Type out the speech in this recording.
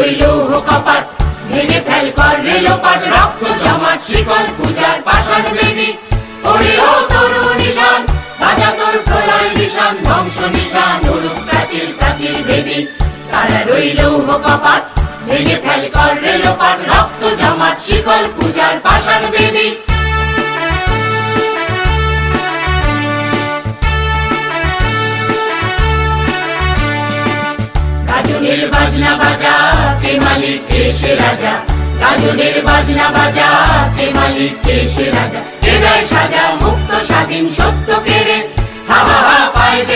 রইলৌহ কপাট, ভেঙে ফেল কর রেলোপাট, রক্ত জমাট শিকল পূজার পাষাণ বেদী। ওরে ও তরু নিশান, বাজা তোর প্রলয় নিশান, ধ্বংস নিশান উড়ুক প্রাচীর প্রাচীর বেদী। তারা রইলৌহ কপাট, ভেঙে ফেল কর রেলোপাট, রক্ত জমাট শিকল পূজার পাষাণ বেদী। গাজনের বাজনা বাজা, কে মালিক কে সে রাজা। গাজনের বাজনা বাজা, কে মালিক কে সে রাজা। কে দেয় সাজা মুক্ত স্বাধীন সত্য কেড়ে, হা হা হা